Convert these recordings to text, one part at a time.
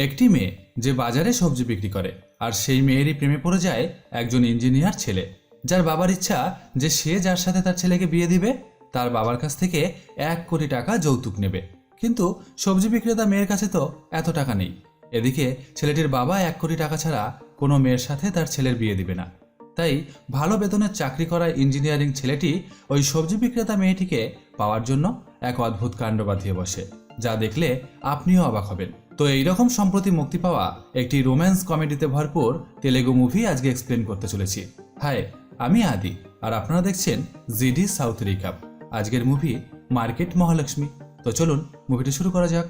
একটি মেয়ে যে বাজারে সবজি বিক্রি করে, আর সেই মেয়েরই প্রেমে পড়ে যায় একজন ইঞ্জিনিয়ার ছেলে, যার বাবার ইচ্ছা যে সে যার সাথে তার ছেলেকে বিয়ে দিবে তার বাবার কাছ থেকে 1 কোটি টাকা যৌতুক নেবে। কিন্তু সবজি বিক্রেতা মেয়ের কাছে তো এত টাকা নেই। এদিকে ছেলেটির বাবা 1 কোটি টাকা ছাড়া কোনো মেয়ের সাথে তার ছেলের বিয়ে দিবে না। তাই ভালো বেতনের চাকরি করা ইঞ্জিনিয়ারিং ছেলেটি ওই সবজি বিক্রেতা মেয়েটিকে পাওয়ার জন্য এক অদ্ভুত কাণ্ড বাঁধিয়ে বসে, যা দেখলে আপনিও অবাক হবেন। তো এইরকম সম্প্রতি মুক্তি পাওয়া একটি রোম্যান্স কমেডিতে ভরপুর তেলেগু মুভি আজকে এক্সপ্লেন করতে চলেছি। হাই, আমি আদি, আর আপনারা দেখছেন জিডি সাউথ রিকাপ। আজকের মুভি মার্কেট মহালক্ষ্মী। তো চলুন মুভিটি শুরু করা যাক।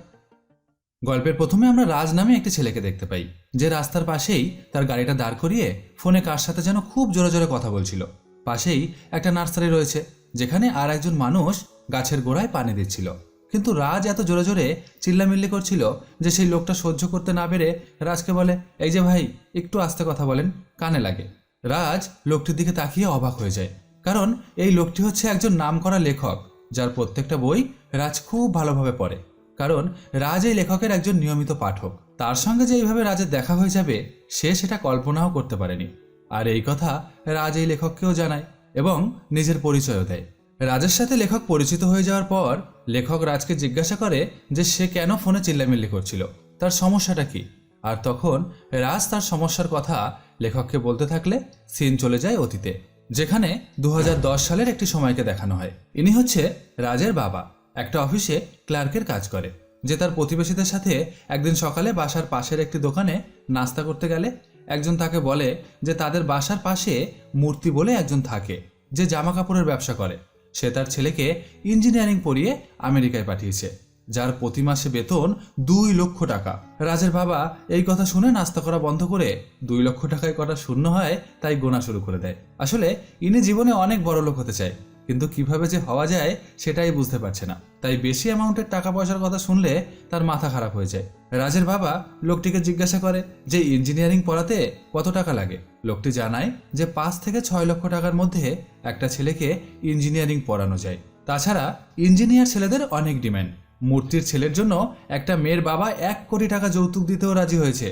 গল্পের প্রথমে আমরা রাজ নামে একটি ছেলেকে দেখতে পাই, যে রাস্তার পাশেই তার গাড়িটা দাঁড় করিয়ে ফোনে কার সাথে যেন খুব জোরে জোরে কথা বলছিল। পাশেই একটা নার্সারি রয়েছে, যেখানে আর একজন মানুষ গাছের গোড়ায় পানি দিচ্ছিল। কিন্তু রাজ এত জোরে জোরে চিল্লামিল্লি করছিল যে সেই লোকটা সহ্য করতে না পেরে রাজকে বলে, এই যে ভাই, একটু আস্তে কথা বলেন, কানে লাগে। রাজ লোকটির দিকে তাকিয়ে অবাক হয়ে যায়, কারণ এই লোকটি হচ্ছে একজন নামকরা লেখক, যার প্রত্যেকটা বই রাজ খুব ভালোভাবে পড়ে। কারণ রাজ এই লেখকের একজন নিয়মিত পাঠক। তার সঙ্গে যে এইভাবে রাজের দেখা হয়ে যাবে সে সেটা কল্পনাও করতে পারেনি। আর এই কথা রাজ এই লেখককেও জানায় এবং নিজের পরিচয়ও দেয়। রাজের সাথে লেখক পরিচিত হয়ে যাওয়ার পর লেখক রাজকে জিজ্ঞাসা করে যে সে কেন ফোনে চিল্লামিল্লি করছিল, তার সমস্যাটা কি। আর তখন রাজ তার সমস্যার কথা লেখককে বলতে থাকলে সিন চলে যায় অতীতে, যেখানে 2010 সালের একটি সময়কে দেখানো হয়। ইনি হচ্ছে রাজের বাবা, একটা অফিসে ক্লার্কের কাজ করে, যে তার প্রতিবেশীদের সাথে একদিন সকালে বাসার পাশের একটি দোকানে নাস্তা করতে গেলে একজন তাকে বলে যে তাদের বাসার পাশে মূর্তি বলে একজন থাকে, যে জামা কাপড়ের ব্যবসা করে। সে তার ছেলেকে ইঞ্জিনিয়ারিং পড়িয়ে আমেরিকায় পাঠিয়েছে, যার প্রতি মাসে বেতন 2 লক্ষ টাকা। রাজের বাবা এই কথা শুনে নাস্তা করা বন্ধ করে 2 লক্ষ টাকায় কটা শূন্য হয় তাই গোনা শুরু করে দেয়। আসলে ইনি জীবনে অনেক বড় লোক হতে চায়, কিন্তু কিভাবে যে হওয়া যায় সেটাই বুঝতে পারছে না। তাই বেশি অ্যামাউন্টের টাকা পয়সার কথা শুনলে তার মাথা খারাপ হয়ে যায়। রাজের বাবা লোকটিকে জিজ্ঞাসা করে যে ইঞ্জিনিয়ারিং পড়াতে কত টাকা লাগে। লোকটি জানায় যে 5 থেকে 6 লক্ষ টাকার মধ্যে একটা ছেলেকে ইঞ্জিনিয়ারিং পড়ানো যায়। তাছাড়া ইঞ্জিনিয়ার ছেলেদের অনেক ডিমান্ড। মূর্তির ছেলের জন্য একটা মেয়ের বাবা 1 কোটি টাকা যৌতুক দিতেও রাজি হয়েছে।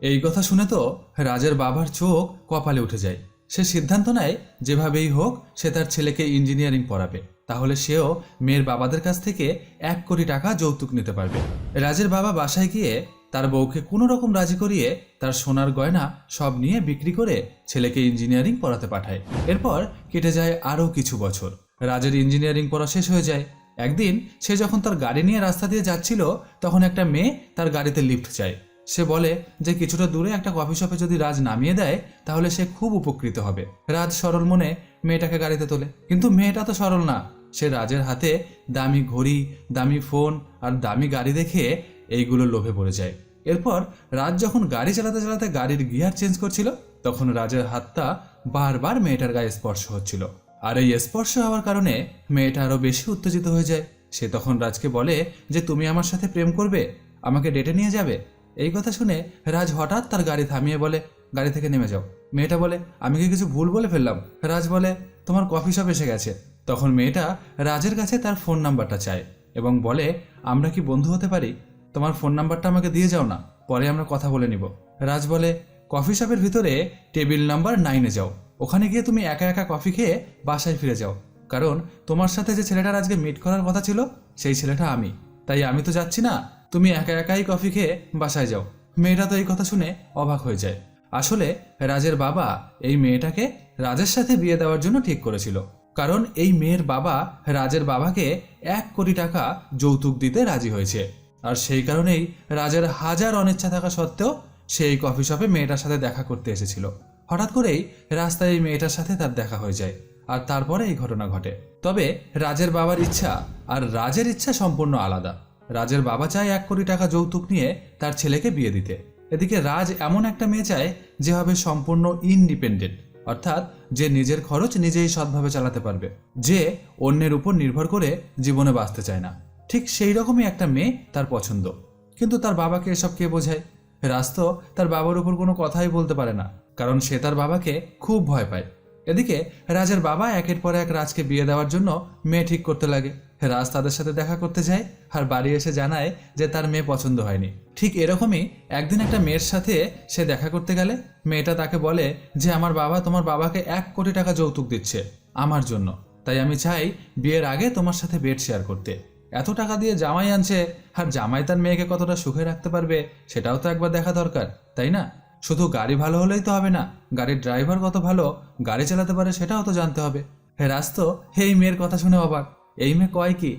এই কথা শুনে তো রাজের বাবার চোখ কপালে উঠে যায়। সে সিদ্ধান্ত নেয় যেভাবেই হোক সে তার ছেলেকে ইঞ্জিনিয়ারিং পড়াবে, তাহলে সেও মেয়ের বাবাদের কাছ থেকে 1 কোটি টাকা যৌতুক নিতে পারবে। রাজের বাবা বাসায় গিয়ে তার বউকে কোনো রকম রাজি করিয়ে তার সোনার গয়না সব নিয়ে বিক্রি করে ছেলেকে ইঞ্জিনিয়ারিং পড়াতে পাঠায়। এরপর কেটে যায় আরও কিছু বছর। রাজের ইঞ্জিনিয়ারিং পড়া শেষ হয়ে যায়। একদিন সে যখন তার গাড়ি নিয়ে রাস্তা দিয়ে যাচ্ছিল, তখন একটা মেয়ে তার গাড়িতে লিফট চায়। সে বলে যে কিছুটা দূরে একটা কফি শপে যদি রাজ নামিয়ে দেয় তাহলে সে খুব উপকৃত হবে। রাজ সরল মনে মেয়েটাকে গাড়িতে তোলে, কিন্তু মেয়েটা তো সরল না। সে রাজের হাতে দামি ঘড়ি, দামি ফোন আর দামি গাড়ি দেখে এইগুলো লোভে পড়ে যায়। এরপর রাজ যখন গাড়ি চালাতে চালাতে গাড়ির গিয়ার চেঞ্জ করছিল, তখন রাজের হাতটা বারবার মেয়েটার গায়ে স্পর্শ হচ্ছিল। আর এই স্পর্শ হওয়ার কারণে মেয়েটা আরো বেশি উত্তেজিত হয়ে যায়। সে তখন রাজকে বলে যে তুমি আমার সাথে প্রেম করবে, আমাকে ডেটে নিয়ে যাবে। এই কথা শুনে রাজ হঠাৎ তার গাড়ি থামিয়ে বলে, গাড়ি থেকে নেমে যাও। মেয়েটা বলে, আমি কি কিছু ভুল বলে ফেললাম? রাজ বলে, তোমার কফি শপ এসে গেছে। তখন মেয়েটা রাজের কাছে তার ফোন নাম্বারটা চায় এবং বলে, আমরা কি বন্ধু হতে পারি? তোমার ফোন নাম্বারটা আমাকে দিয়ে যাও না, পরে আমরা কথা বলে নিব। রাজ বলে, কফি শপের ভিতরে টেবিল নাম্বার 9-এ যাও, ওখানে গিয়ে তুমি একা একা কফি খেয়ে বাসায় ফিরে যাও, কারণ তোমার সাথে যে ছেলেটার আজকে মিট করার কথা ছিল সেই ছেলেটা আমি, তাই আমি তো যাচ্ছি না, তুমি একা একাই কফি খেয়ে বাসায় যাও। মেয়েটা তো এই কথা শুনে অবাক হয়ে যায়। আসলে রাজের বাবা এই মেয়েটাকে রাজের সাথে বিয়ে দেওয়ার জন্য ঠিক করেছিল, কারণ এই মেয়ের বাবা রাজের বাবাকে 1 কোটি টাকা যৌতুক দিতে রাজি হয়েছে। আর সেই কারণেই রাজের হাজার অনিচ্ছা থাকা সত্ত্বেও সেই কফি শপে মেয়েটার সাথে দেখা করতে এসেছিল। হঠাৎ করেই রাস্তায় এই মেয়েটার সাথে তার দেখা হয়ে যায়, আর তারপরে এই ঘটনা ঘটে। তবে রাজের বাবার ইচ্ছা আর রাজের ইচ্ছা সম্পূর্ণ আলাদা। রাজের বাবা চায় 1 কোটি টাকা যৌতুক নিয়ে তার ছেলেকে বিয়ে দিতে। এদিকে রাজ এমন একটা মেয়ে চায় যে হবে সম্পূর্ণ ইন্ডিপেন্ডেন্ট, অর্থাৎ যে নিজের খরচ নিজেই সৎভাবে চালাতে পারবে, যে অন্যের উপর নির্ভর করে জীবনে বাঁচতে চায় না। ঠিক সেই রকমই একটা মেয়ে তার পছন্দ। কিন্তু তার বাবাকে এসব কে বোঝায়? রাজ তো তার বাবার উপর কোনো কথাই বলতে পারে না, কারণ সে তার বাবাকে খুব ভয় পায়। এদিকে রাজের বাবা একের পর এক রাজকে বিয়ে দেওয়ার জন্য মেয়ে ঠিক করতে লাগে। রাজ তাদের সাথে দেখা করতে যায় আর বাড়ি এসে জানায় যে তার মেয়ে পছন্দ হয়নি। ঠিক এরকমই একদিন একটা মেয়ের সাথে সে দেখা করতে গেলে মেয়েটা তাকে বলে যে আমার বাবা তোমার বাবাকে 1 কোটি টাকা যৌতুক দিচ্ছে আমার জন্য, তাই আমি চাই বিয়ের আগে তোমার সাথে বেড শেয়ার করতে। এত টাকা দিয়ে জামাই আনছে, আর জামাই তার মেয়েকে কতটা সুখে রাখতে পারবে সেটাও তো একবার দেখা দরকার, তাই না? শুধু গাড়ি ভালো হলেই তো হবে না, গাড়ির ড্রাইভার কত ভালো গাড়ি চালাতে পারে সেটাও তো জানতে হবে। রাজ তো এই মেয়ের কথা শুনে অবাক। এই মেয়ে কয় কি?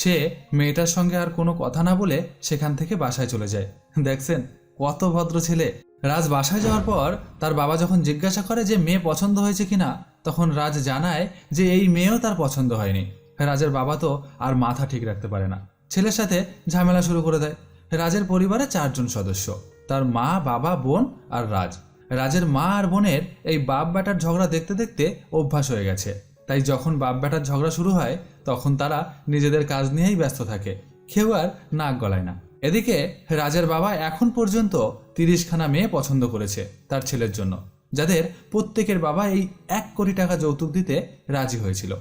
সে মেয়েটার সঙ্গে আর কোনো কথা না বলে সেখান থেকে বাসায় চলে যায়। দেখছেন কত ভদ্র ছেলে। রাজ বাসায় যাওয়ার পর তার বাবা যখন জিজ্ঞাসা করে যে মেয়ে পছন্দ হয়েছে কিনা, তখন রাজ জানায় যে এই মেয়েও তার পছন্দ হয়নি। রাজের বাবা তো আর মাথা ঠিক রাখতে পারে না, ছেলের সাথে ঝামেলা শুরু করে দেয়। রাজের পরিবারে 4 জন সদস্য, তার মা, বাবা, বোন আর রাজ। রাজের মা আর বোনের এই বাপ বেটার ঝগড়া দেখতে দেখতে অভ্যাস হয়ে গেছে, তাই যখন বাপ বেটার ঝগড়া শুরু হয় তখন তারা নিজেদের কাজ নিয়েই ব্যস্ত থাকে, কেউ আর নাক গলায় না। এদিকে রাজের বাবা এখন পর্যন্ত 30খানা মেয়ে পছন্দ করেছে তার ছেলের জন্য, যাদের প্রত্যেকের বাবা এই 1 কোটি টাকা যৌতুক দিতে রাজি হয়েছিল।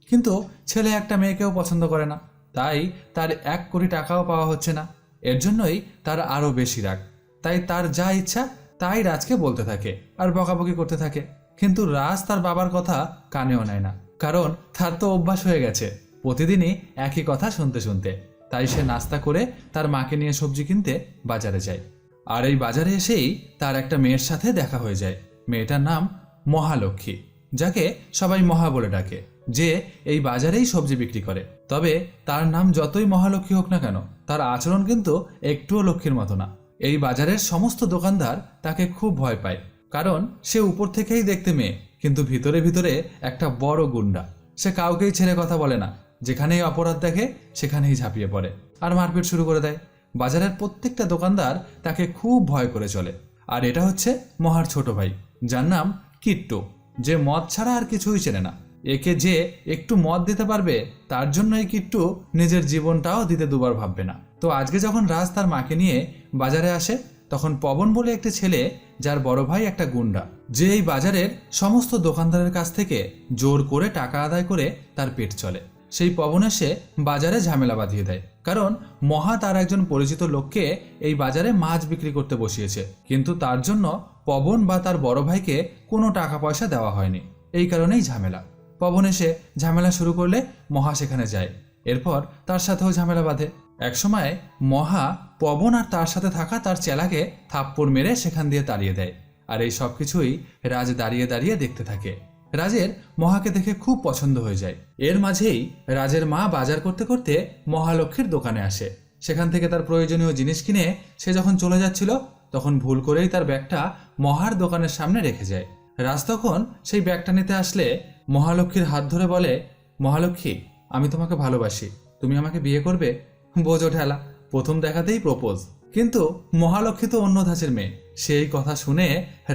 কিন্তু ছেলে একটা মেয়েকেও পছন্দ করে না, তাই তার 1 কোটি টাকাও পাওয়া হচ্ছে না। এর জন্যই তার আরও বেশি রাগ। তাই তার যা ইচ্ছা তাই রাজকে বলতে থাকে আর বকাবকি করতে থাকে। কিন্তু রাজ তার বাবার কথা কানেও নেয় না, কারণ তার তো অভ্যাস হয়ে গেছে প্রতিদিনই একই কথা শুনতে শুনতে। তাই সে নাস্তা করে তার মাকে নিয়ে সবজি কিনতে বাজারে যায়। আর এই বাজারে এসেই তার একটা মেয়ের সাথে দেখা হয়ে যায়। মেয়েটার নাম মহালক্ষ্মী, যাকে সবাই মহা বলে ডাকে, যে এই বাজারেই সবজি বিক্রি করে। তবে তার নাম যতই মহালক্ষ্মী হোক না কেন, তার আচরণ কিন্তু একটুও লক্ষ্মীর মতো না। এই বাজারের সমস্ত দোকানদার তাকে খুব ভয় পায়, কারণ সে উপর থেকেই দেখতে মেয়ে, কিন্তু ভিতরে ভিতরে একটা বড় গুন্ডা। সে কাউকেই ছেড়ে কথা বলে না, যেখানেই অপরাধ দেখে সেখানেই ঝাঁপিয়ে পড়ে আর মারপিট শুরু করে দেয়। বাজারের প্রত্যেকটা দোকানদার তাকে খুব ভয় করে চলে। আর এটা হচ্ছে মহার ছোট ভাই, যার নাম কিট্টু, যে মদ ছাড়া আর কিছুই চেনে না। একে যে একটু মদ দিতে পারবে তার জন্য এই কিট্টু নিজের জীবনটাও দিতে দুবার ভাববে না। তো আজকে যখন রাজ তার মাকে নিয়ে বাজারে আসে, তখন পবন বলে একটি ছেলে, যার বড় ভাই একটা গুন্ডা, যে এই বাজারের সমস্ত দোকানদারের কাছ থেকে জোর করে টাকা আদায় করে তার পেট চলে, সেই পবন এসে বাজারে ঝামেলা বাঁধিয়ে দেয়। কারণ মহা তার একজন পরিচিত লোককে এই বাজারে মাছ বিক্রি করতে বসিয়েছে, কিন্তু তার জন্য পবন বা তার বড় ভাইকে কোনো টাকা পয়সা দেওয়া হয়নি। এই কারণেই ঝামেলা। পবন এসে ঝামেলা শুরু করলে মহা সেখানে যায়, এরপর তার সাথেও ঝামেলা বাঁধে। একসময় মহা পবন আর তার সাথে থাকা তার চেলাকে থাপ্পড় মেরে সেখান দিয়ে তাড়িয়ে দেয়। আর এই সব কিছুই রাজ দাঁড়িয়ে দাঁড়িয়ে দেখতে থাকে। রাজের মহাকে দেখে খুব পছন্দ হয়ে যায়। এর মাঝেই রাজের মা বাজার করতে করতে মহালক্ষ্মীর দোকানে আসে। সেখান থেকে তার প্রয়োজনীয় জিনিস কিনে সে যখন চলে যাচ্ছিল, তখন ভুল করেই তার ব্যাগটা মহার দোকানের সামনে রেখে যায়। রাজ তখন সেই ব্যাগটা নিতে আসলে মহালক্ষ্মীর হাত ধরে বলে, মহালক্ষ্মী, আমি তোমাকে ভালোবাসি, তুমি আমাকে বিয়ে করবে? বোঝো ঠেলা, প্রথম দেখাতেই প্রপোজ। কিন্তু মহালক্ষ্মী তো অন্য ধাঁচের মেয়ে, সেই কথা শুনে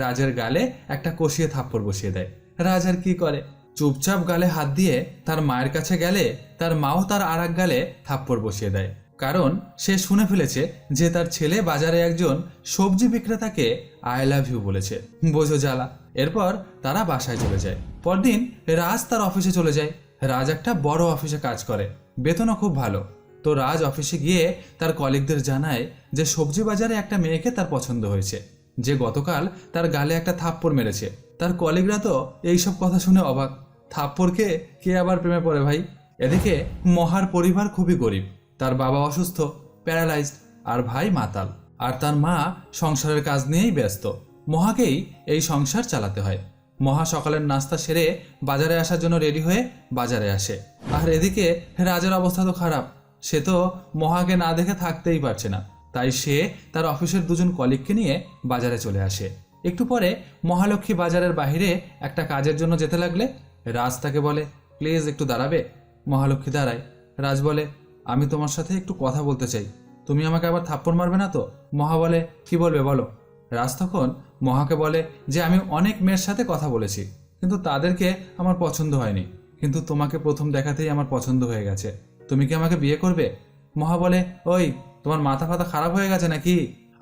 রাজের গালে একটা কষিয়ে থাপ্পড় বসিয়ে দেয়। রাজ আর কি করে, চুপচাপ গালে হাত দিয়ে তার মায়ের কাছে গেলে তার মাও তার আর এক গালে থাপ্পড় বসিয়ে দেয়। কারণ সে শুনে ফেলেছে যে তার ছেলে বাজারে একজন সবজি বিক্রেতাকে আই লাভ ইউ বলেছে। বোঝো জ্বালা। এরপর তারা বাসায় চলে যায়। পরদিন রাজ তার অফিসে চলে যায়। রাজ একটা বড় অফিসে কাজ করে, বেতনও খুব ভালো। তো রাজ অফিসে গিয়ে তার কলিগদের জানায় যে সবজি বাজারে একটা মেয়েকে তার পছন্দ হয়েছে, যে গতকাল তার গালে একটা থাপ্পড় মেরেছে। তার কলিগরা তো এইসব কথা শুনে অবাক। থাপ্পড়কে কে আবার প্রেমে পড়ে ভাই? এদিকে মহার পরিবার খুবই গরিব, তার বাবা অসুস্থ, প্যারালাইজড, আর ভাই মাতাল, আর তার মা সংসারের কাজ নিয়েই ব্যস্ত। মহাকেই এই সংসার চালাতে হয়। মহা সকালের নাস্তা সেরে বাজারে আসার জন্য রেডি হয়ে বাজারে আসে। আর এদিকে রাজের অবস্থা তো খারাপ, সে তো মহাকে না দেখে থাকতেই পারছে না। তাই সে তার অফিসের 2জন কলিগকে নিয়ে বাজারে চলে আসে। একটু পরে মহালক্ষ্মী বাজারের বাইরে একটা কাজের জন্য যেতে লাগলে রাজ তাকে বলে, প্লিজ একটু দাঁড়াবে? মহালক্ষ্মী দাঁড়ায়। রাজ বলে, আমি তোমার সাথে একটু কথা বলতে চাই, তুমি আমাকে আবার থাপ্পড় মারবে না তো? মহা বলে, কি বলবে বলো। রাজ তখন মহাকে বলে যে আমি অনেক মেয়ের সাথে কথা বলেছি, কিন্তু তাদেরকে আমার পছন্দ হয়নি, কিন্তু তোমাকে প্রথম দেখাতেই আমার পছন্দ হয়ে গেছে, তুমি কি আমাকে বিয়ে করবে? মহা বলে, ওই তোমার মাথা ফাতা খারাপ হয়ে গেছে নাকি?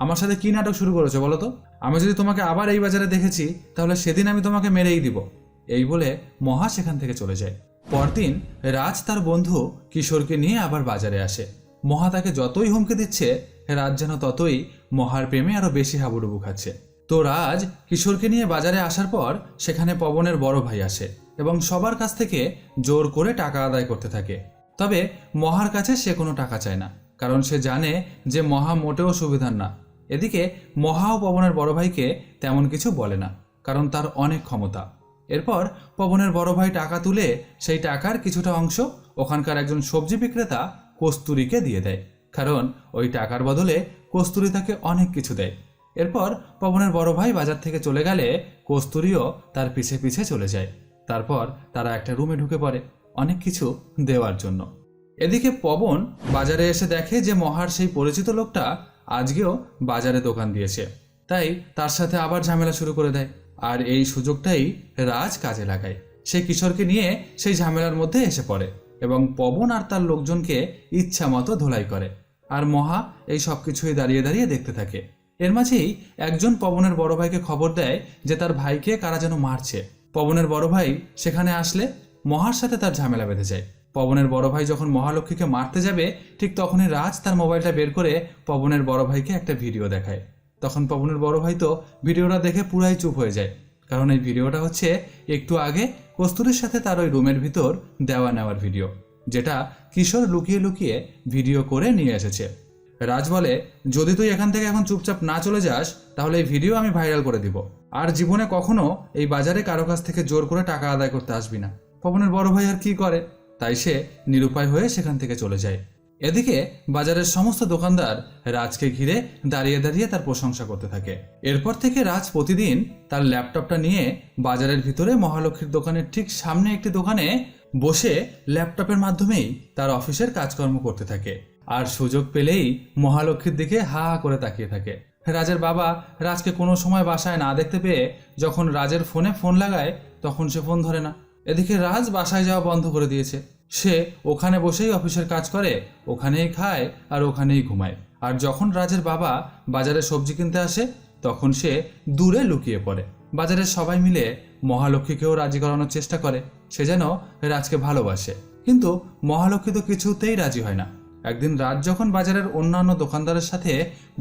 আমার সাথে কি নাটক শুরু করেছো বলো তো? আমি যদি তোমাকে আবার এই বাজারে দেখেছি তাহলে সেদিন আমি তোমাকে মেরেই দিব। এই বলে মহা সেখান থেকে চলে যায়। পরদিন রাজ তার বন্ধু কিশোরকে নিয়ে আবার বাজারে আসে। মহা তাকে যতই হুমকি দিচ্ছে, রাজ যেন ততই মহার প্রেমে আরো বেশি হাবুডুবু খাচ্ছে। তো রাজ কিশোরকে নিয়ে বাজারে আসার পর সেখানে পবনের বড় ভাই আসে এবং সবার কাছ থেকে জোর করে টাকা আদায় করতে থাকে। তবে মহার কাছে সে কোনো টাকা চায় না, কারণ সে জানে যে মহা মোটেও সুবিধার না। এদিকে মহা ও পবনের বড় ভাইকে তেমন কিছু বলে না, কারণ তার অনেক ক্ষমতা। এরপর পবনের বড় ভাই টাকা তুলে সেই টাকার কিছুটা অংশ ওখানকার একজন সবজি বিক্রেতা কস্তুরীকে দিয়ে দেয়, কারণ ওই টাকার বদলে কস্তুরী তাকে অনেক কিছু দেয়। এরপর পবনের বড় ভাই বাজার থেকে চলে গেলে কস্তুরীও তার পিছে পিছে চলে যায়। তারপর তারা একটা রুমে ঢুকে পড়ে অনেক কিছু দেওয়ার জন্য। এদিকে পবন বাজারে এসে দেখে যে মহার সেই পরিচিত লোকটা আজকেও বাজারে দোকান দিয়েছে, তাই তার সাথে আবার ঝামেলা শুরু করে দেয়। আর এই সুযোগটাই রাজ কাজে লাগায়। সে কিশোরকে নিয়ে সেই ঝামেলার মধ্যে এসে পড়ে এবং পবন আর তার লোকজনকে ইচ্ছা মতো ধোলাই করে। আর মহা এই সব কিছুই দাঁড়িয়ে দাঁড়িয়ে দেখতে থাকে। এর মাঝেই একজন পবনের বড় ভাইকে খবর দেয় যে তার ভাইকে কারা যেন মারছে। পবনের বড় ভাই সেখানে আসলে মহার সাথে তার ঝামেলা বেঁধে যায়। পবনের বড় ভাই যখন মহালক্ষ্মীকে মারতে যাবে, ঠিক তখনই রাজ তার মোবাইলটা বের করে পবনের বড় ভাইকে একটা ভিডিও দেখায়। তখন পবনের বড় ভাই তো ভিডিওটা দেখে পুরাই চুপ হয়ে যায়, কারণ এই ভিডিওটা হচ্ছে একটু আগে কস্তুরীর সাথে তার ওই রুমের ভিতর দেওয়া নেওয়ার ভিডিও, যেটা কিশোর লুকিয়ে লুকিয়ে ভিডিও করে নিয়ে এসেছে। রাজ বলে, যদি তুই এখান থেকে এখন চুপচাপ না চলে যাস, তাহলে এই ভিডিও আমি ভাইরাল করে দিব, আর জীবনে কখনো এই বাজারে কারো কাছ থেকে জোর করে টাকা আদায় করতে আসবি না। পবনের বড় ভাই আর কি করে, তাই সে নিরুপায় হয়ে সেখান থেকে চলে যায়। এদিকে বাজারের সমস্ত দোকানদার রাজকে ঘিরে দাঁড়িয়ে দাঁড়িয়ে তার প্রশংসা করতে থাকে। এরপর থেকে রাজ প্রতিদিন তার ল্যাপটপটা নিয়ে বাজারের ভিতরে মহালক্ষ্মীর দোকানের ঠিক সামনে একটি দোকানে বসে ল্যাপটপের মাধ্যমেই তার অফিসের কাজকর্ম করতে থাকে। আর সুযোগ পেলেই মহালক্ষ্মীর দিকে হা হা করে তাকিয়ে থাকে। রাজের বাবা রাজকে কোনো সময় বাসায় না দেখতে পেয়ে যখন রাজের ফোনে ফোন লাগায়, তখন সে ফোন ধরে না। এদিকে রাজ বাসায় যাওয়া বন্ধ করে দিয়েছে। সে ওখানে বসেই অফিসের কাজ করে, ওখানেই খায় আর ওখানেই ঘুমায়। আর যখন রাজের বাবা বাজারে সবজি কিনতে আসে, তখন সে দূরে লুকিয়ে পড়ে। বাজারের সবাই মিলে মহালক্ষ্মীকেও রাজি করানোর চেষ্টা করে সে যেন রাজকে ভালোবাসে, কিন্তু মহালক্ষ্মী তো কিছুতেই রাজি হয় না। একদিন রাজ যখন বাজারের অন্যান্য দোকানদারের সাথে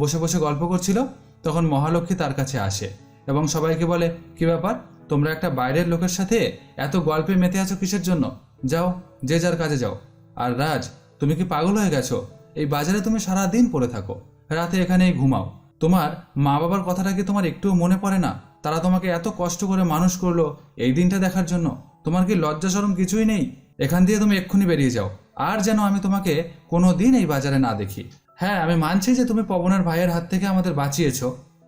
বসে বসে গল্প করছিল, তখন মহালক্ষ্মী তার কাছে আসে এবং সবাইকে বলে, কি ব্যাপার, তোমরা একটা বাইরের লোকের সাথে এত গল্পে মেতে আছো কিসের জন্য? যাও, যে যার কাজে যাও। আর রাজ, তুমি কি পাগল হয়ে গেছো? এই বাজারে তুমি সারা দিন পড়ে থাকো, রাতে এখানেই ঘুমাও। তোমার মা বাবার কথাটা কি তোমার একটুও মনে পড়ে না? তারা তোমাকে এত কষ্ট করে মানুষ করলো এই দিনটা দেখার জন্য। তোমার কি লজ্জা শরম কিছুই নেই? এখান দিয়ে তুমি এক্ষুনি বেরিয়ে যাও, আর যেন আমি তোমাকে কোনো দিন এই বাজারে না দেখি। হ্যাঁ, আমি মানছি যে তুমি পবনের ভাইয়ের হাত থেকে আমাদের বাঁচিয়েছ,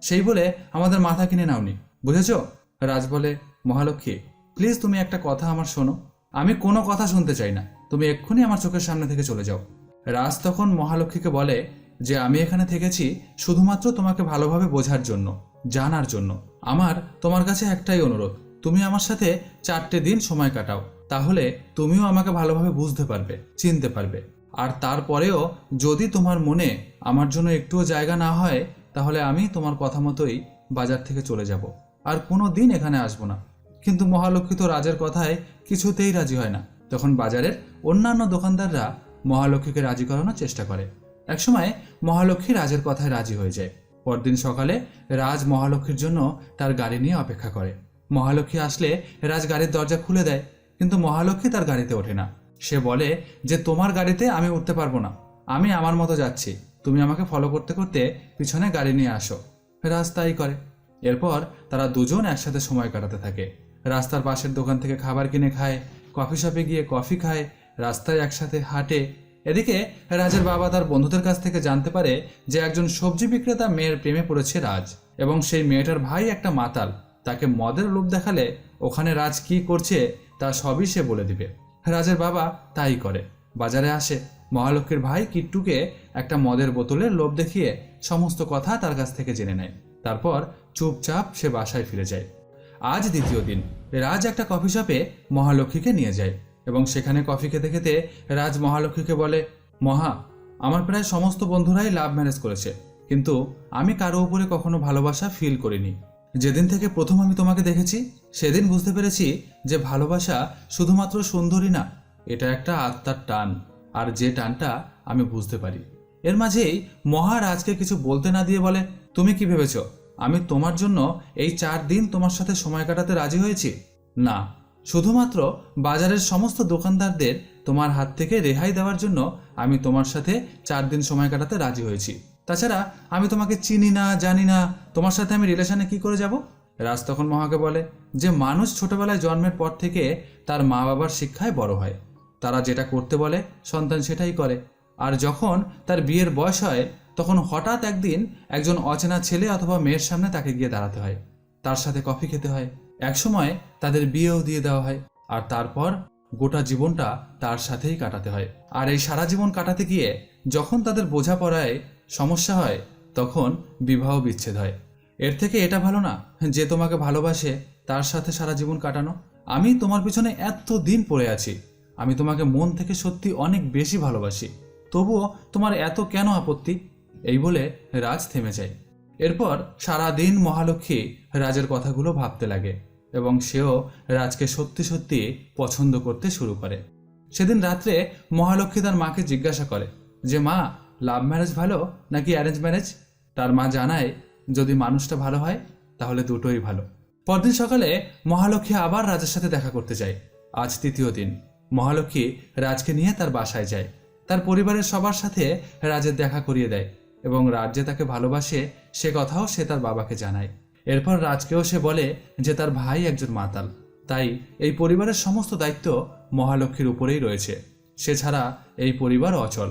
সেই বলে আমাদের মাথা কিনে নাওনি, বুঝেছ? রাজ বলে, মহালক্ষ্মী প্লিজ তুমি একটা কথা আমার শোনো। আমি কোনো কথা শুনতে চাই না, তুমি এক্ষুনি আমার চোখের সামনে থেকে চলে যাও। রাজ তখন মহালক্ষ্মীকে বলে যে আমি এখানে থেকেছি শুধুমাত্র তোমাকে ভালোভাবে বোঝার জন্য, জানার জন্য। আমার তোমার কাছে একটাই অনুরোধ, তুমি আমার সাথে 4টে দিন সময় কাটাও, তাহলে তুমিও আমাকে ভালোভাবে বুঝতে পারবে, চিনতে পারবে। আর তারপরেও যদি তোমার মনে আমার জন্য একটুও জায়গা না হয়, তাহলে আমি তোমার কথা মতোই বাজার থেকে চলে যাব, আর কোনো দিন এখানে আসবো না। কিন্তু মহালক্ষ্মী তো রাজের কথায় কিছুতেই রাজি হয় না। তখন বাজারের অন্যান্য দোকানদাররা মহালক্ষ্মীকে রাজি করানোর চেষ্টা করে। একসময় মহালক্ষ্মী রাজের কথায় রাজি হয়ে যায়। পরদিন সকালে রাজ মহালক্ষ্মীর জন্য তার গাড়ি নিয়ে অপেক্ষা করে। মহালক্ষ্মী আসলে রাজ গাড়ির দরজা খুলে দেয়, কিন্তু মহালক্ষ্মী তার গাড়িতে ওঠে না। সে বলে যে তোমার গাড়িতে আমি উঠতে পারবো না, আমি আমার মতো যাচ্ছি, তুমি আমাকে ফলো করতে করতে পিছনে গাড়ি নিয়ে আসো। রাজ তাই করে। এরপর তারা দুজন একসাথে সময় কাটাতে থাকে। রাস্তার পাশের দোকান থেকে খাবার কিনে খায়, কফি শপে গিয়ে কফি খায়, রাস্তায় একসাথে হাঁটে। এদিকে রাজের বাবা তার বন্ধুদের কাছ থেকে জানতে পারে যে একজন সবজি বিক্রেতা মেয়ের প্রেমে পড়েছে রাজ, এবং সেই মেয়েটার ভাই একটা মাতাল, তাকে মদের লোভ দেখালে ওখানে রাজ কি করছে তা সবই সে বলে দিবে। রাজের বাবা তাই করে। বাজারে আসে, মহালক্ষ্মীর ভাই কিট্টুকে একটা মদের বোতলের লোভ দেখিয়ে সমস্ত কথা তার কাছ থেকে জেনে নেয়। তারপর চুপচাপ সে বাসায় ফিরে যায়। আজ দ্বিতীয় দিন রাজ একটা কফি শপে মহালক্ষ্মীকে নিয়ে যায়, এবং সেখানে কফি খেতে খেতে রাজ মহালক্ষ্মীকে বলে, মহা, আমার প্রায় সমস্ত বন্ধুরাই লাভ ম্যারেজ করেছে, কিন্তু আমি কারো উপরে কখনো ভালোবাসা ফিল করিনি। যেদিন থেকে প্রথম আমি তোমাকে দেখেছি সেদিন বুঝতে পেরেছি যে ভালোবাসা শুধুমাত্র সুন্দরী না, এটা একটা আত্মার টান, আর যে টানটা আমি বুঝতে পারি। এর মাঝেই মহারাজকে কিছু বলতে না দিয়ে বলে, তুমি কি ভেবেছ আমি তোমার জন্য এই 4 দিন তোমার সাথে সময় কাটাতে রাজি হয়েছি? না, শুধুমাত্র বাজারের সমস্ত দোকানদারদের তোমার হাত থেকে রেহাই দেওয়ার জন্য আমি তোমার সাথে 4 দিন সময় কাটাতে রাজি হয়েছি। তাছাড়া আমি তোমাকে চিনি না, জানি না, তোমার সাথে আমি রিলেশনে কি করে যাব? রাজ তখন মহাকে বলে যে মানুষ ছোটবেলায় জন্মের পর থেকে তার মা বাবার শিক্ষায় বড় হয়। তারা যেটা করতে বলে সন্তান সেটাই করে। আর যখন তার বিয়ের বয়স হয় তখন হঠাৎ একদিন একজন অচেনা ছেলে অথবা মেয়ের সামনে তাকে গিয়ে দাঁড়াতে হয়, তার সাথে কফি খেতে হয়, একসময় তাদের বিয়েও দিয়ে দেওয়া হয়, আর তারপর গোটা জীবনটা তার সাথেই কাটাতে হয়। আর এই সারা জীবন কাটাতে গিয়ে যখন তাদের বোঝাপড়ায় সমস্যা হয় তখন বিবাহ বিচ্ছেদ হয়। এর থেকে এটা ভালো না যে তোমাকে ভালোবাসে তার সাথে সারা জীবন কাটানো? আমি তোমার পিছনে এত দিন পড়ে আছি, আমি তোমাকে মন থেকে সত্যি অনেক বেশি ভালোবাসি, তবুও তোমার এত কেন আপত্তি? এই বলে রাজ থেমে যায়। এরপর সারা দিন মহালক্ষ্মী রাজের কথাগুলো ভাবতে লাগে এবং সেও রাজকে সত্যি সত্যি পছন্দ করতে শুরু করে। সেদিন রাত্রে মহালক্ষ্মী তার মাকে জিজ্ঞাসা করে যে মা, লাভ ম্যারেজ ভালো নাকি অ্যারেঞ্জ ম্যারেজ? তার মা জানায় যদি মানুষটা ভালো হয় তাহলে দুটোই ভালো। পরদিন সকালে মহালক্ষ্মী আবার রাজের সাথে দেখা করতে যায়। আজ 3য় দিন। মহালক্ষ্মী রাজকে নিয়ে তার বাসায় যায়। তার পরিবারের সবার সাথে রাজের দেখা করিয়ে দেয় এবং রাজ যে তাকে ভালোবাসে সে কথাও সে তার বাবাকে জানায়। এরপর রাজকেও সে বলে যে তার ভাই একজন মাতাল, তাই এই পরিবারের সমস্ত দায়িত্ব মহালক্ষ্মীর উপরেই রয়েছে, সে ছাড়া এই পরিবার অচল।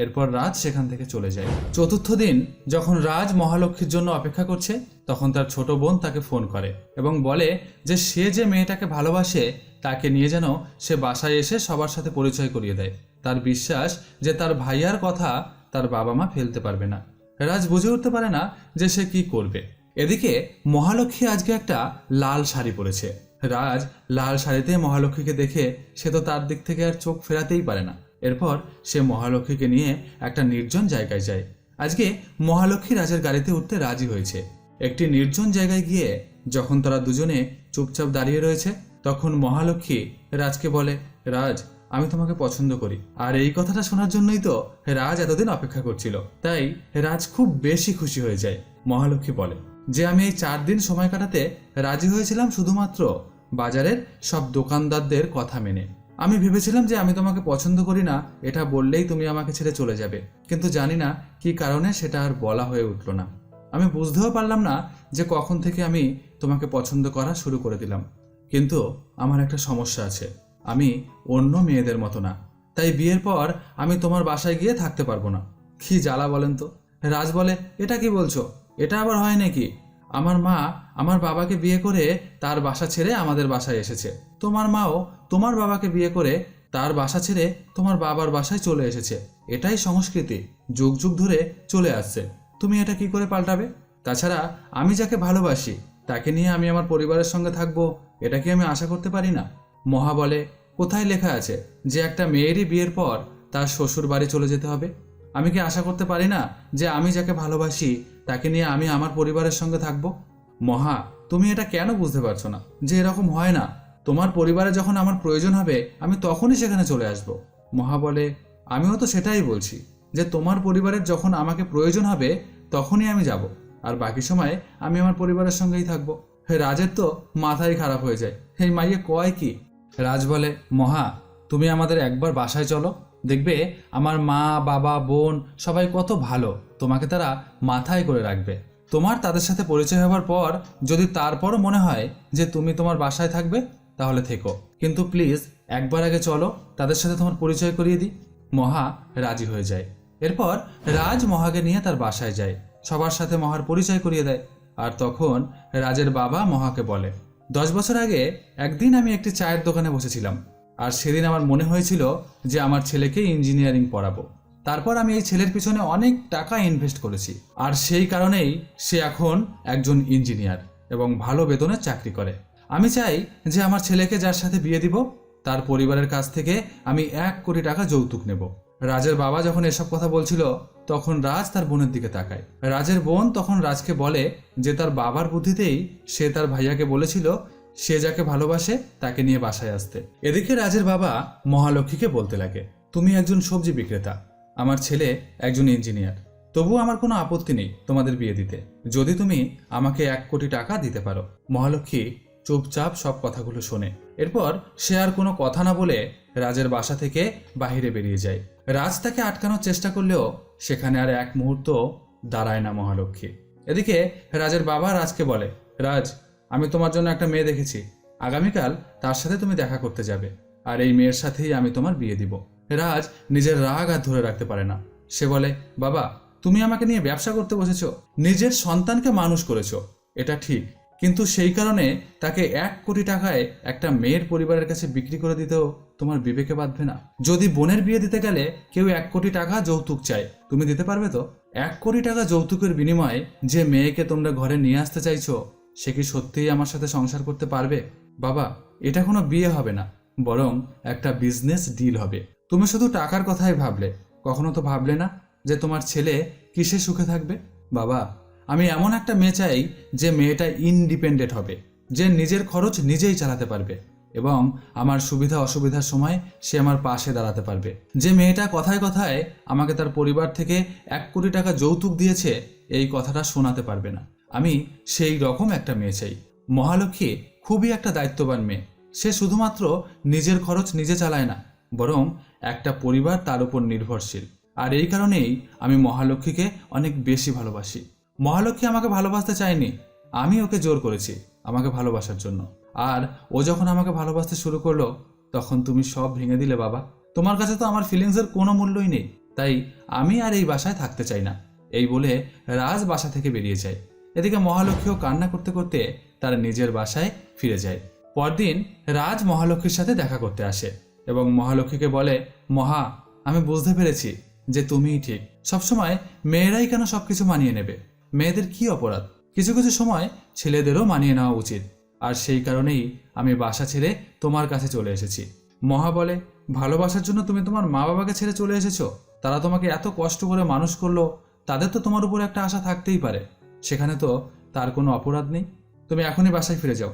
এরপর রাজ সেখান থেকে চলে যায়। 4র্থ দিন যখন রাজ মহালক্ষ্মীর জন্য অপেক্ষা করছে তখন তার ছোট বোন তাকে ফোন করে এবং বলে যে সে যে মেয়েটাকে ভালোবাসে তাকে নিয়ে যেন সে বাসায় এসে সবার সাথে পরিচয় করিয়ে দেয়। তার বিশ্বাস যে তার ভাইয়ার কথা তার বাবা মা ফেলতে পারবে না। রাজ বুঝে উঠতে পারে না যে সে কি করবে। এদিকে মহালক্ষ্মী আজকে একটা লাল শাড়ি পরেছে। রাজ লাল শাড়িতে মহালক্ষ্মীকে দেখে সে তো তার দিক থেকে আর চোখ ফেরাতেই পারে না। এরপর সে মহালক্ষ্মীকে নিয়ে একটা নির্জন জায়গায় যায়। আজকে মহালক্ষ্মী রাজের গাড়িতে উঠতে রাজি হয়েছে। একটি নির্জন জায়গায় গিয়ে যখন তারা দুজনে চুপচাপ দাঁড়িয়ে রয়েছে তখন মহালক্ষ্মী রাজকে বলে, রাজ, আমি তোমাকে পছন্দ করি। আর এই কথাটা শোনার জন্যই তো রাজ এতদিন অপেক্ষা করছিল। তাই রাজ খুব বেশি খুশি হয়ে যায়। মহালক্ষ্মী বলে যে আমি এই 4 দিন সময় কাটাতে রাজি হয়েছিলাম শুধুমাত্র বাজারের সব দোকানদারদের কথা মেনে। আমি ভেবেছিলাম যে আমি তোমাকে পছন্দ করি না এটা বললেই তুমি আমাকে ছেড়ে চলে যাবে, কিন্তু জানি না কি কারণে সেটা আর বলা হয়ে উঠল না। আমি বুঝতেও পারলাম না যে কখন থেকে আমি তোমাকে পছন্দ করা শুরু করে দিলাম। কিন্তু আমার একটা সমস্যা আছে, আমি অন্য মেয়েদের মতো না, তাই বিয়ের পর আমি তোমার বাসায় গিয়ে থাকতে পারবো না। কি জ্বালা বলেন তো? রাজ বলে, এটা কি বলছো? এটা আবার হয় নাকি? আমার মা আমার বাবাকে বিয়ে করে তার বাসা ছেড়ে আমাদের বাসায় এসেছে, তোমার মাও তোমার বাবাকে বিয়ে করে তার বাসা ছেড়ে তোমার বাবার বাসায় চলে এসেছে। এটাই সংস্কৃতি, যুগ যুগ ধরে চলে আসছে। তুমি এটা কি করে পাল্টাবে? তাছাড়া আমি যাকে ভালোবাসি তাকে নিয়ে আমি আমার পরিবারের সঙ্গে থাকবো, এটা কি আমি আশা করতে পারি না? মহা বলে, কোথায় লেখা আছে যে একটা মেয়েরই বিয়ের পর তার শ্বশুর বাড়ি চলে যেতে হবে? আমি কি আশা করতে পারি না যে আমি যাকে ভালোবাসি তাকে নিয়ে আমি আমার পরিবারের সঙ্গে থাকবো? মহা, তুমি এটা কেন বুঝতে পারছো না যে এরকম হয় না? তোমার পরিবারে যখন আমার প্রয়োজন হবে আমি তখনই সেখানে চলে আসব। মহা বলে, আমিও তো সেটাই বলছি যে তোমার পরিবারের যখন আমাকে প্রয়োজন হবে তখনই আমি যাব, আর বাকি সময় আমি আমার পরিবারের সঙ্গেই থাকবো। রাজের তো মাথাই খারাপ হয়ে যায়, এই মাইয়ে কয় কি? রাজ বলে, মহা, তুমি আমাদের একবার বাসায় চলো, দেখবে আমার মা বাবা বোন সবাই কত ভালো, তোমাকে তারা মাথায় করে রাখবে। তোমার তাদের সাথে পরিচয় হওয়ার পর যদি তারপরও মনে হয় যে তুমি তোমার বাসায় থাকবে তাহলে থেকো, কিন্তু প্লিজ একবার আগে চলো, তাদের সাথে তোমার পরিচয় করিয়ে দিই। মহা রাজি হয়ে যায়। এরপর রাজ মহাকে নিয়ে তার বাসায় যায়, সবার সাথে মহার পরিচয় করিয়ে দেয়। আর তখন রাজের বাবা মহাকে বলে, 10 বছর আগে একদিন আমি একটি চায়ের দোকানে বসেছিলাম, আর সেদিন আমার মনে হয়েছিল যে আমার ছেলেকে ইঞ্জিনিয়ারিং পড়াবো। তারপর আমি এই ছেলের পিছনে অনেক টাকা ইনভেস্ট করেছি, আর সেই কারণেই সে এখন একজন ইঞ্জিনিয়ার এবং ভালো বেতনের চাকরি করে। আমি চাই যে আমার ছেলেকে যার সাথে বিয়ে দিব তার পরিবারের কাছ থেকে আমি 1 কোটি টাকা যৌতুক নেব। রাজের বাবা যখন এসব কথা বলছিল তখন রাজ তার বোনের দিকে তাকায়। রাজের বোন তখন রাজকে বলে যে তার বাবার বুদ্ধিতেই সে তার ভাইয়াকে বলেছিল সে যাকে ভালোবাসে তাকে নিয়ে বাসায় আসতে। এদিকে রাজের বাবা মহালক্ষ্মীকে বলতে লাগে, তুমি একজন সবজি বিক্রেতা, আমার ছেলে একজন ইঞ্জিনিয়ার, তবুও আমার কোনো আপত্তি নেই তোমাদের বিয়ে দিতে, যদি তুমি আমাকে 1 কোটি টাকা দিতে পারো। মহালক্ষ্মী চুপচাপ সব কথাগুলো শোনে। এরপর সে আর কোনো কথা না বলে রাজের বাসা থেকে বাহিরে বেরিয়ে যায়। রাজ তাকে আটকানোর চেষ্টা করলেও সেখানে আর এক মুহূর্ত দাঁড়ায় না মহালক্ষ্মী। এদিকে রাজের বাবা রাজকে বলে, রাজ, আমি তোমার জন্য একটা মেয়ে দেখেছি, আগামীকাল তার সাথে তুমি দেখা করতে যাবে, আর এই মেয়ের সাথেই আমি তোমার বিয়ে দিব। রাজ নিজের রাগ আর ধরে রাখতে পারে না। সে বলে, বাবা, তুমি আমাকে নিয়ে ব্যবসা করতে বসেছো, নিজের সন্তানকে মানুষ করেছো, এটা ঠিক, কিন্তু সেই কারণে তাকে 1 কোটি টাকায় একটা মেয়ের পরিবারের কাছে বিক্রি করে দিতেও তোমার বিবেকে বাঁধবে না? যদি বোনের বিয়ে দিতে গেলে কেউ 1 কোটি টাকা যৌতুক চায়, তুমি দিতে পারবে তো? 1 কোটি টাকা যৌতুকের বিনিময়ে যে মেয়েকে তোমরা ঘরে নিয়ে আসতে চাইছো, সে কি সত্যিই আমার সাথে সংসার করতে পারবে? বাবা, এটা কোনো বিয়ে হবে না, বরং একটা বিজনেস ডিল হবে। তুমি শুধু টাকার কথাই ভাবলে, কখনো তো ভাবলে না যে তোমার ছেলে কিসে সুখে থাকবে। বাবা, আমি এমন একটা মেয়ে চাই যে মেয়েটা ইন্ডিপেন্ডেন্ট হবে, যে নিজের খরচ নিজেই চালাতে পারবে এবং আমার সুবিধা অসুবিধার সময় সে আমার পাশে দাঁড়াতে পারবে। যে মেয়েটা কথায় কথায় আমাকে তার পরিবার থেকে 1 কোটি টাকা যৌতুক দিয়েছে এই কথাটা শোনাতে পারবে না। আমি সেই রকম একটা মেয়ে চাই। মহালক্ষ্মী খুবই একটা দায়িত্ববান মেয়ে। সে শুধুমাত্র নিজের খরচ নিজে চালায় না, বরং একটা পরিবার তার উপর নির্ভরশীল। আর এই কারণেই আমি মহালক্ষ্মীকে অনেক বেশি ভালোবাসি। মহালক্ষ্মী আমাকে ভালোবাসতে চায়নি, আমি ওকে জোর করেছি আমাকে ভালোবাসার জন্য। আর ও যখন আমাকে ভালোবাসতে শুরু করলো, তখন তুমি সব ভেঙে দিলে বাবা। তোমার কাছে তো আমার ফিলিংসের কোনো মূল্যই নেই, তাই আমি আর এই বাসায় থাকতে চাই না। এই বলে রাজ বাসা থেকে বেরিয়ে যায়। এদিকে মহালক্ষ্মীও কান্না করতে করতে তার নিজের বাসায় ফিরে যায়। পরদিন রাজ মহালক্ষ্মীর সাথে দেখা করতে আসে এবং মহালক্ষ্মীকে বলে, মহা, আমি বুঝতে পেরেছি যে তুমিই ঠিক। সবসময় মেয়েরাই কেন সবকিছু মানিয়ে নেবে? মেয়েদের কি অপরাধ? কিছু কিছু সময় ছেলেদেরও মানিয়ে নেওয়া উচিত। আর সেই কারণেই আমি বাসা ছেড়ে তোমার কাছে চলে এসেছি। মহা বলে, ভালোবাসার জন্য তুমি তোমার মা বাবাকে ছেড়ে চলে এসেছো? তারা তোমাকে এত কষ্ট করে মানুষ করলো, তাদের তো তোমার উপর একটা আশা থাকতেই পারে, সেখানে তো তার কোনো অপরাধ নেই। তুমি এখনই বাসায় ফিরে যাও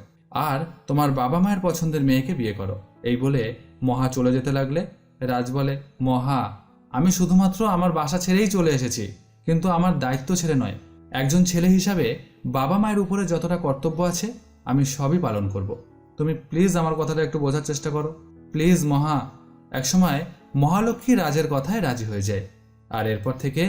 আর তোমার বাবা মায়ের পছন্দের মেয়েকে বিয়ে করো। এই বলে মহা চলে যেতে লাগলে রাজ বলে, মহা, আমি শুধুমাত্র আমার বাসা ছেড়েই চলে এসেছি, কিন্তু আমার দায়িত্ব ছেড়ে নয়। একজন ছেলে হিসাবে বাবা মায়ের উপরে যতটা কর্তব্য আছে আমি সবই পালন করব। তুমি প্লিজ আমার কথাটা একটু বোঝার চেষ্টা করো, প্লিজ মহা। একসময় মহালক্ষ্মী রাজের কথায় রাজি হয়ে যায়, আর এরপর থেকে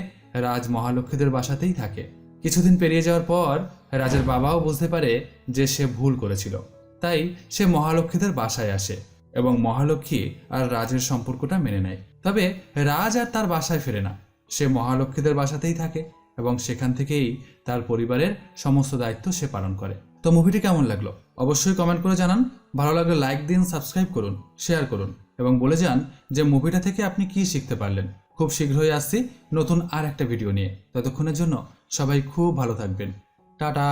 রাজ মহালক্ষ্মীদের বাসাতেই থাকে। কিছুদিন পেরিয়ে যাওয়ার পর রাজের বাবাও বুঝতে পারে যে সে ভুল করেছিল, তাই সে মহালক্ষ্মীদের বাসায় আসে এবং মহালক্ষ্মী আর রাজের সম্পর্কটা মেনে নেয়। তবে রাজ আর তার বাসায় ফেরে না, সে মহালক্ষ্মীদের বাসাতেই থাকে এবং সেখান থেকেই তার পরিবারের সমস্ত দায়িত্ব সে পালন করে। তো মুভিটি কেমন লাগলো অবশ্যই কমেন্ট করে জানান। ভালো লাগলে লাইক দিন, সাবস্ক্রাইব করুন, শেয়ার করুন এবং বলে যান যে মুভিটা থেকে আপনি কি শিখতে পারলেন। খুব শীঘ্রই আসছি নতুন আর একটা ভিডিও নিয়ে। ততক্ষণের জন্য সবাই খুব ভালো থাকবেন। টাটা।